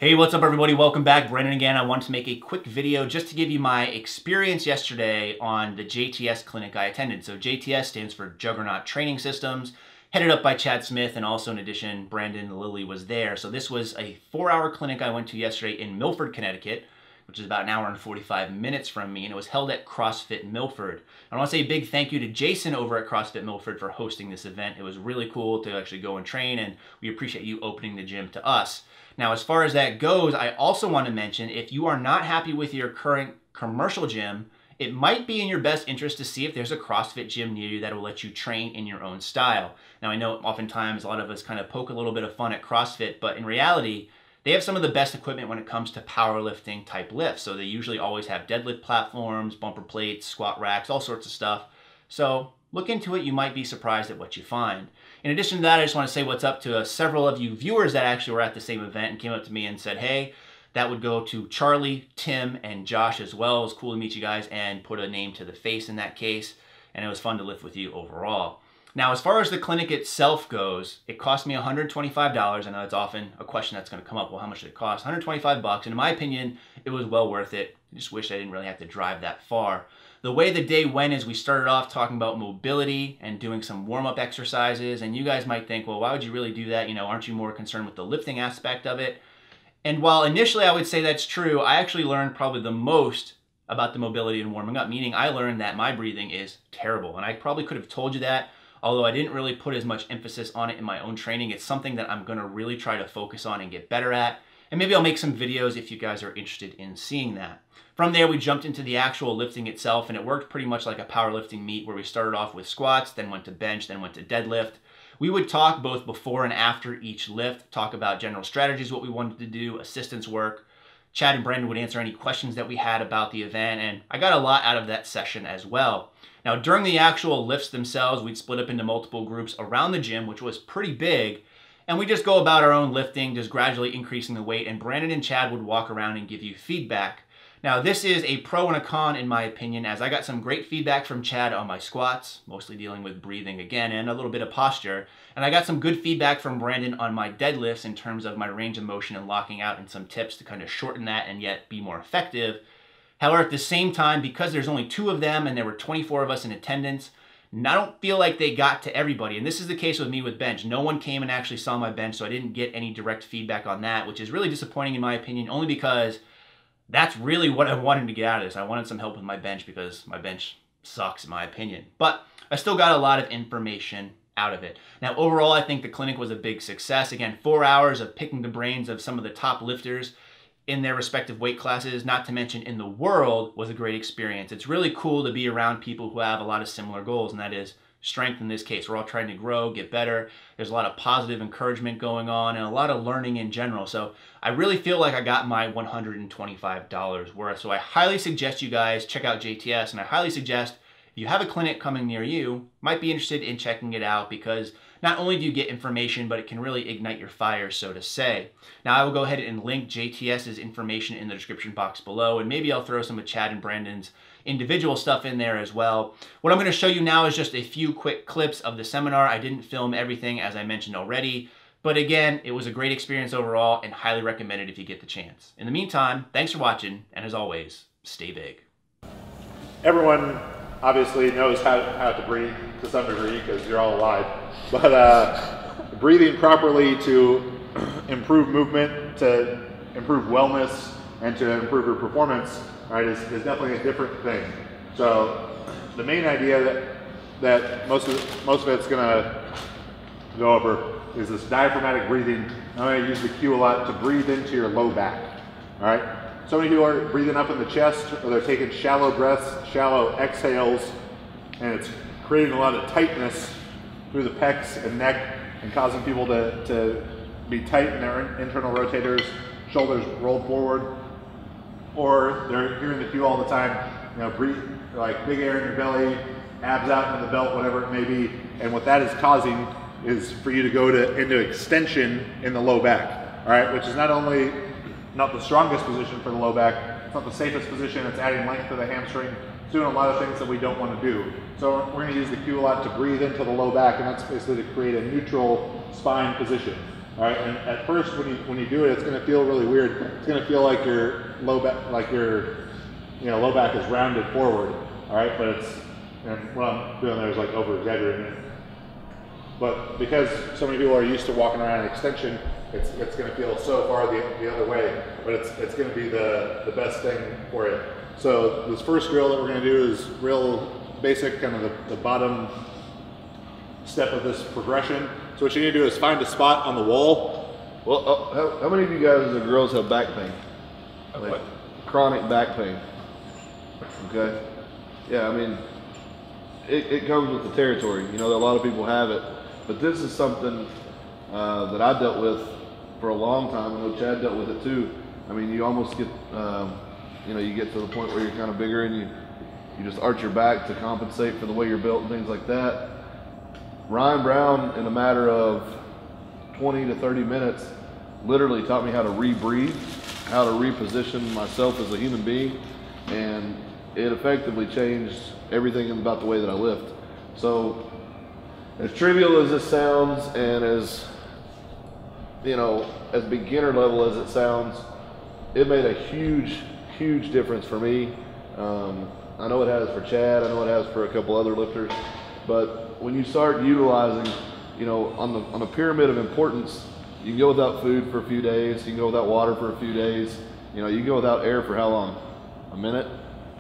Hey, what's up everybody? Welcome back. Brendan again. I wanted to make a quick video just to give you my experience yesterday on the JTS clinic I attended. So JTS stands for Juggernaut Training Systems, headed up by Chad Smith, and also in addition, Brandon Lilly was there. So this was a 4-hour clinic I went to yesterday in Milford, Connecticut, which is about an hour and 45 minutes from me, and it was held at Crossfit Milford. I want to say a big thank you to Jason over at Crossfit Milford for hosting this event. It was really cool to actually go and train, and we appreciate you opening the gym to us. Now, as far as that goes, I also want to mention, if you are not happy with your current commercial gym, it might be in your best interest to see if there's a CrossFit gym near you that will let you train in your own style. Now, I know oftentimes a lot of us kind of poke a little bit of fun at CrossFit, but in reality, they have some of the best equipment when it comes to powerlifting type lifts. So they usually always have deadlift platforms, bumper plates, squat racks, all sorts of stuff. So look into it. You might be surprised at what you find. In addition to that, I just want to say what's up to several of you viewers that actually were at the same event and came up to me and said, hey, that would go to Charlie, Tim, and Josh as well. It was cool to meet you guys and put a name to the face in that case. And it was fun to lift with you overall. Now, as far as the clinic itself goes, it cost me $125. I know it's often a question that's going to come up. Well, how much did it cost? 125 bucks. And in my opinion, it was well worth it. I just wish I didn't really have to drive that far. The way the day went is we started off talking about mobility and doing some warm-up exercises. And you guys might think, well, why would you really do that? You know, aren't you more concerned with the lifting aspect of it? And while initially I would say that's true, I actually learned probably the most about the mobility and warming up, meaning I learned that my breathing is terrible. And I probably could have told you that, although I didn't really put as much emphasis on it in my own training. It's something that I'm going to really try to focus on and get better at. And maybe I'll make some videos if you guys are interested in seeing that. From there, we jumped into the actual lifting itself, and it worked pretty much like a powerlifting meet where we started off with squats, then went to bench, then went to deadlift. We would talk both before and after each lift, talk about general strategies, what we wanted to do, assistance work. Chad and Brendan would answer any questions that we had about the event, and I got a lot out of that session as well. Now, during the actual lifts themselves, we'd split up into multiple groups around the gym, which was pretty big, and we just go about our own lifting, just gradually increasing the weight, and Brandon and Chad would walk around and give you feedback. Now, this is a pro and a con in my opinion, as I got some great feedback from Chad on my squats, mostly dealing with breathing again, and a little bit of posture. And I got some good feedback from Brandon on my deadlifts in terms of my range of motion and locking out, and some tips to kind of shorten that and yet be more effective. However, at the same time, because there's only 2 of them and there were 24 of us in attendance, I don't feel like they got to everybody. And this is the case with me with bench. No one came and actually saw my bench, so I didn't get any direct feedback on that, which is really disappointing in my opinion, only because that's really what I wanted to get out of this. I wanted some help with my bench because my bench sucks in my opinion. But I still got a lot of information out of it. Now, overall, I think the clinic was a big success. Again, 4 hours of picking the brains of some of the top lifters in their respective weight classes, not to mention in the world, was a great experience. It's really cool to be around people who have a lot of similar goals, and that is strength in this case. We're all trying to grow, get better. There's a lot of positive encouragement going on and a lot of learning in general. So I really feel like I got my $125 worth. So I highly suggest you guys check out JTS, and I highly suggest if you have a clinic coming near you, might be interested in checking it out, because not only do you get information, but it can really ignite your fire, so to say. Now, I will go ahead and link JTS's information in the description box below, and maybe I'll throw some of Chad and Brandon's individual stuff in there as well. What I'm going to show you now is just a few quick clips of the seminar. I didn't film everything, as I mentioned already, but again, it was a great experience overall and highly recommended if you get the chance. In the meantime, thanks for watching, and as always, stay big. Everyone obviously knows how to breathe to some degree because you're all alive, but breathing properly to improve movement, to improve wellness, and to improve your performance, right, is definitely a different thing. So the main idea that most of it's going to go over is this diaphragmatic breathing. I'm going to use the cue a lot to breathe into your low back. All right. So many people are breathing up in the chest, or they're taking shallow breaths, shallow exhales, and it's creating a lot of tightness through the pecs and neck and causing people to be tight in their internal rotators, shoulders rolled forward, or they're hearing the cue all the time, you know, breathe, like big air in your belly, abs out in the belt, whatever it may be. And what that is causing is for you to go into extension in the low back, all right, which is not only not the strongest position for the low back, it's not the safest position, it's adding length to the hamstring, it's doing a lot of things that we don't want to do. So we're going to use the cue a lot to breathe into the low back, and that's basically to create a neutral spine position. All right, and at first when you do it, it's going to feel really weird. It's going to feel like your low back, low back is rounded forward. All right, but and what I'm doing there is like over exaggerating it. But because so many people are used to walking around in extension, it's going to feel so far the other way. But it's going to be the best thing for you. So this first drill that we're going to do is real basic, kind of the bottom step of this progression. So what you need to do is find a spot on the wall. Well, how many of you guys or girls have back pain? Like chronic back pain? Okay. Yeah, I mean, it comes with the territory. You know, a lot of people have it, but this is something that I dealt with for a long time. I know Chad dealt with it too. I mean, you almost get, you get to the point where you're kind of bigger and you just arch your back to compensate for the way you're built and things like that. Ryan Brown, in a matter of 20 to 30 minutes, literally taught me how to rebreathe, how to reposition myself as a human being, and it effectively changed everything about the way that I lift. So, as trivial as this sounds, and as beginner level as it sounds, it made a huge difference for me. I know it has for Chad, I know it has for a couple other lifters, but when you start utilizing, on a pyramid of importance, you can go without food for a few days, you can go without water for a few days, you can go without air for how long? A minute,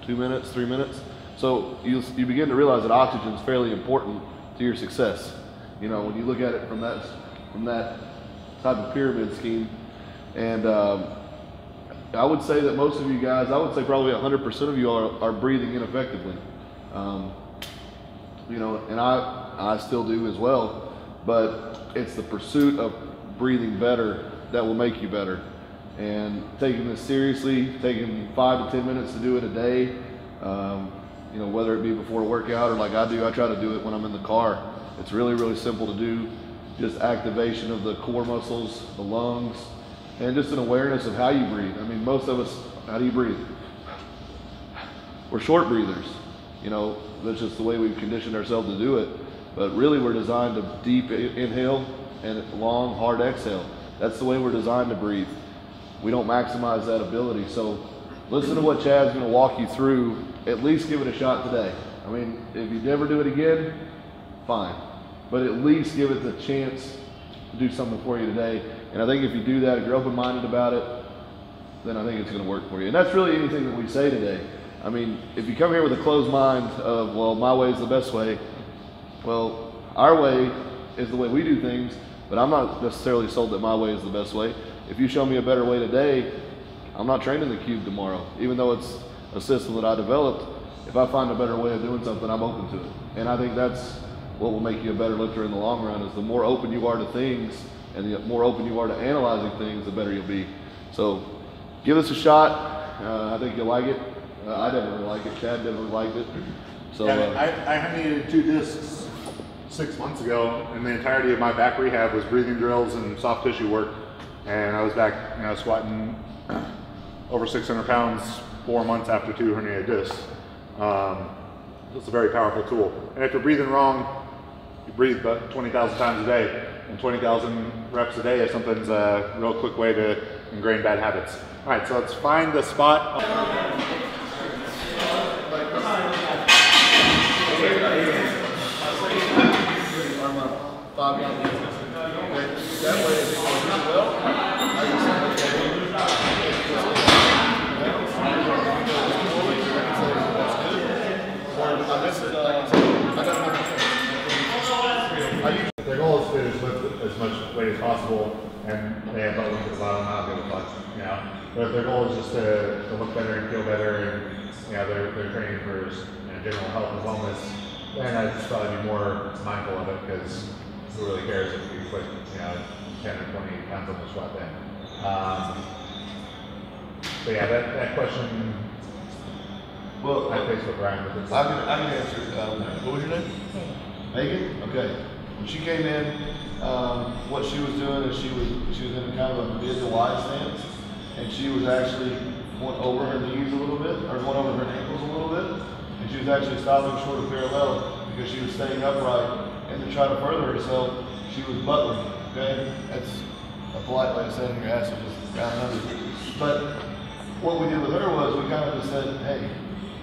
2 minutes, 3 minutes? So you begin to realize that oxygen is fairly important to your success. When you look at it from that type of pyramid scheme. And I would say that most of you guys, I would say probably 100% of you are breathing ineffectively. And I still do as well, but it's the pursuit of breathing better that will make you better. And taking this seriously, taking 5 to 10 minutes to do it a day, whether it be before a workout or like I do, I try to do it when I'm in the car. It's really simple to do. Just activation of the core muscles, the lungs, and just an awareness of how you breathe. I mean, most of us, how do you breathe? We're short breathers. That's just the way we've conditioned ourselves to do it. But really we're designed to deep inhale and long, hard exhale. That's the way we're designed to breathe. We don't maximize that ability. So listen to what Chad's gonna walk you through. At least give it a shot today. I mean, if you never do it again, fine. But at least give it the chance to do something for you today. And I think if you do that, if you're open-minded about it, then I think it's gonna work for you. And that's really anything that we say today. I mean, if you come here with a closed mind of, well, my way is the best way, well, our way is the way we do things, but I'm not necessarily sold that my way is the best way. If you show me a better way today, I'm not training the cube tomorrow. Even though it's a system that I developed, if I find a better way of doing something, I'm open to it. And I think that's what will make you a better lifter in the long run, is the more open you are to things and the more open you are to analyzing things, the better you'll be. So give this a shot. I think you'll like it. I definitely like it. Chad definitely liked it. So yeah, I herniated 2 discs 6 months ago, and the entirety of my back rehab was breathing drills and soft tissue work. And I was back, squatting over 600 pounds 4 months after 2 herniated discs. It's a very powerful tool. And if you're breathing wrong, you breathe about 20,000 times a day, and 20,000 reps a day is something's a real quick way to ingrain bad habits. All right, so let's find the spot. That way, if it goes really well, I can say, Their goal is to just lift as much weight as possible, and they have butt wings at the bottom, not give a fuck, But if their goal is just to look better and feel better, and they're training for general health and wellness, then I'd just probably be more mindful of it, because who really cares if you put 10 or 20 pounds on the squat then. So yeah, that question. Well, I Facebook Ryan with this. I can answer it. What was your name? Megan? Okay. When she came in, what she was doing is she was in kind of a mid to wide stance, and she was actually going over her knees a little bit, or going over her ankles a little bit, and she was actually stopping short of parallel because she was staying upright, and to try to further herself, she was buttling. Okay, a polite way of saying your ass was just down under. But what we did with her was we kind of just said, hey,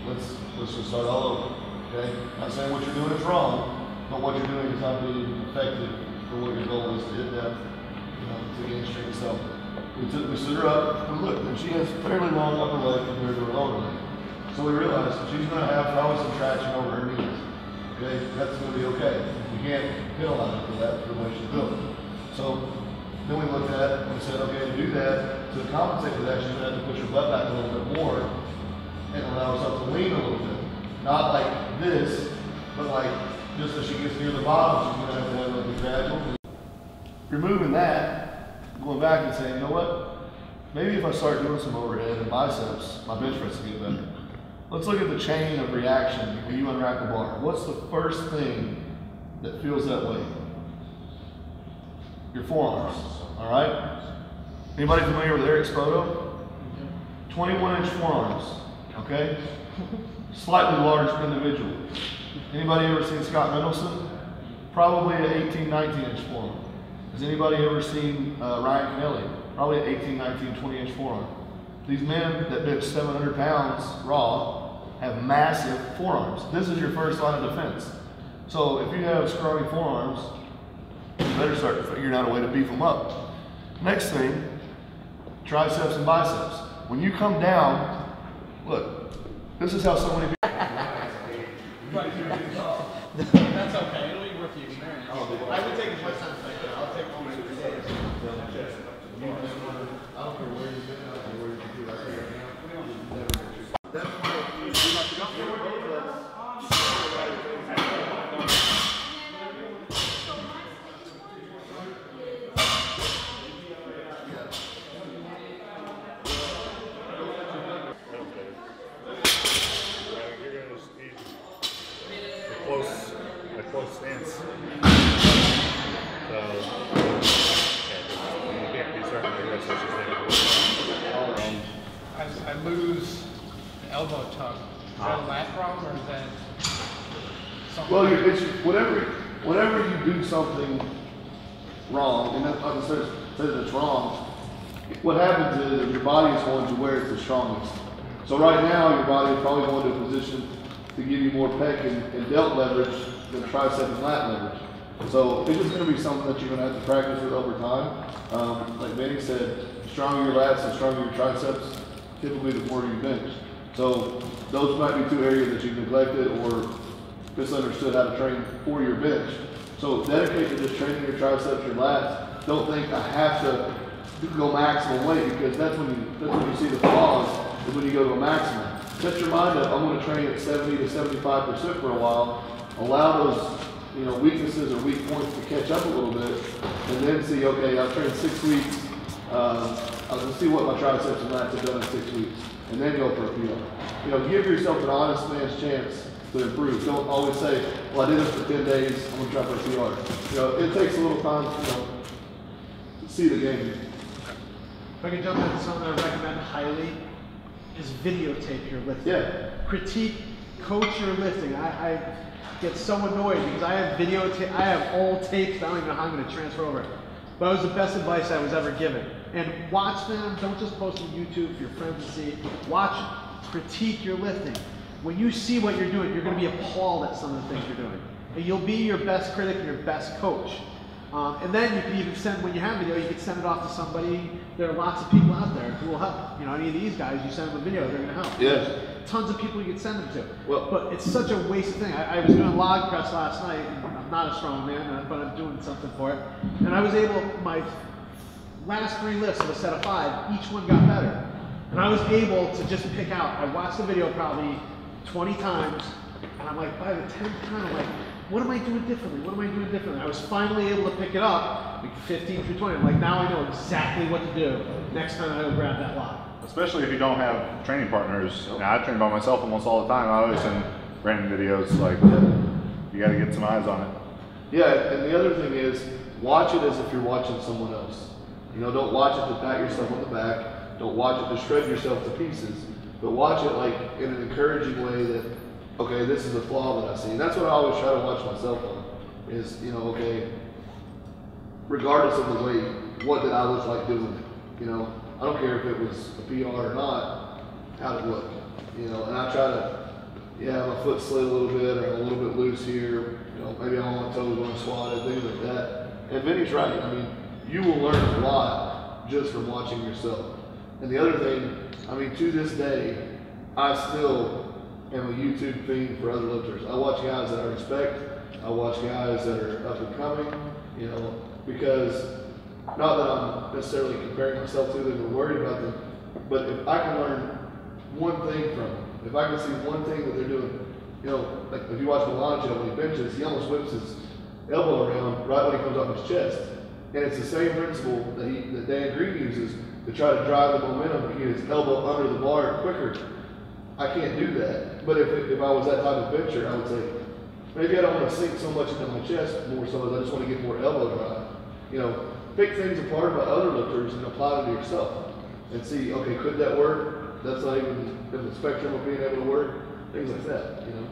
let's just start all over. Okay? Not saying what you're doing is wrong, but what you're doing is not being effective for what your goal is to hit that, to gain strength. So we stood her up and looked, and she has fairly long upper leg compared to her lower leg. So we realized she's going to have probably some traction over her knees. Okay, that's going to be okay. You can't penalize her for that, for the way she's built. So then we looked at it and we said, okay, to do that, to compensate for that, she's going to have to push her butt back a little bit more and allow herself to lean a little bit. Not like this, but like just as she gets near the bottom, she's going to have like a gradual. Removing that, going back and saying, you know what? Maybe if I start doing some overhead and biceps, my bench press will get better. Let's look at the chain of reaction when you unwrap the bar. What's the first thing that feels that way? Your forearms, all right? Anybody familiar with Eric's photo? 21-inch forearms, okay? Slightly large individual. Anybody ever seen Scott Mendelson? Probably an 18, 19-inch forearm. Has anybody ever seen Ryan Kennelly? Probably an 18, 19, 20-inch forearm. These men that bench 700 pounds raw have massive forearms. This is your first line of defense. So if you have scrawny forearms, you better start figuring out a way to beef them up. Next thing, triceps and biceps. When you come down, look, this is how so many people. That's okay, it'll be worth the experience. I would take as much time as I could. I'll take almost 3 days. I don't care where you've been or where you do. I figure that's why a close stance. So you can't be starting to rest, it's just I lose the elbow tuck. Is that a lat problem or is that something? well, it's whenever you do something wrong, and that's not to say that it's wrong, what happens is your body is going to where it's the strongest. So right now, your body is probably going to a position to give you more pec and delt leverage than tricep and lat leverage. So it's just going to be something that you're going to have to practice with over time. Like Benny said, the stronger your lats, the stronger your triceps, typically the more you bench. So those might be 2 areas that you've neglected or misunderstood how to train for your bench. So dedicate to just training your triceps, your lats. Don't think I have to go maximum weight, because that's when you see the flaws, is when you go to a maximum. Set your mind up, I'm going to train at 70 to 75% for a while, allow those weaknesses or weak points to catch up a little bit, and then see, okay, I've trained 6 weeks, I'll see what my triceps and lats have done in 6 weeks, and then go for a PR. Give yourself an honest man's chance to improve. Don't always say, well, I did this for 10 days, I'm going to try for a PR. It takes a little time to see the game. If I can jump into something I recommend highly, is videotape your lifting. Yeah. Critique, coach your lifting. I get so annoyed because I have videotape, I have old tapes, I don't even know how I'm going to transfer over it. But it was the best advice I was ever given. And watch them, don't just post on YouTube for your friends to see. Watch, critique your lifting. When you see what you're doing, you're going to be appalled at some of the things you're doing. And you'll be your best critic and your best coach. And then you can even send, when you have video, you can send it off to somebody. There are lots of people out there who will help. Any of these guys, you send them a video, they're going to help. Yeah. There's tons of people you can send them to. Well, but it's such a wasted thing. I was doing log press last night, and I'm not a strong man, but I'm doing something for it. And I was able, my last 3 lifts of a set of 5, each one got better. And I was able to just pick out, I watched the video probably 20 times, and I'm like, by the 10th time, I'm like, what am I doing differently? What am I doing differently? I was finally able to pick it up, like 15 through 20. I'm like, now I know exactly what to do next time I go grab that log. especially if you don't have training partners. Now, I train by myself almost all the time. I always send random videos, like, you got to get some eyes on it. Yeah, and the other thing is, watch it as if you're watching someone else. Don't watch it to pat yourself on the back. Don't watch it to shred yourself to pieces. But watch it like in an encouraging way that, okay, this is a flaw that I see. And that's what I always try to watch myself on. Is, okay, regardless of the weight, what did I look like doing it? You know, I don't care if it was a PR or not, how did it look? You know, and I try to, yeah, my foot slid a little bit or I'm a little bit loose here, you know, maybe I'm on my toes when I squatted, things like that. And Vinny's right. I mean, you will learn a lot just from watching yourself. And the other thing, I mean, to this day, I still am a YouTube fiend for other lifters. I watch guys that I respect. I watch guys that are up and coming, you know, because not that I'm necessarily comparing myself to them or worried about them, but if I can learn one thing from them, if I can see one thing that they're doing, you know, like if you watch Milano when he benches, he almost whips his elbow around right when he comes off his chest. And it's the same principle that Dan Green uses to try to drive the momentum to get his elbow under the bar quicker. I can't do that. But if I was that type of bencher, I would say, maybe I don't want to sink so much into my chest more so as I just want to get more elbow drive. You know, pick things apart about other lifters and apply them to yourself. And see, okay, could that work? That's not even in the spectrum of being able to work. Things like that, you know.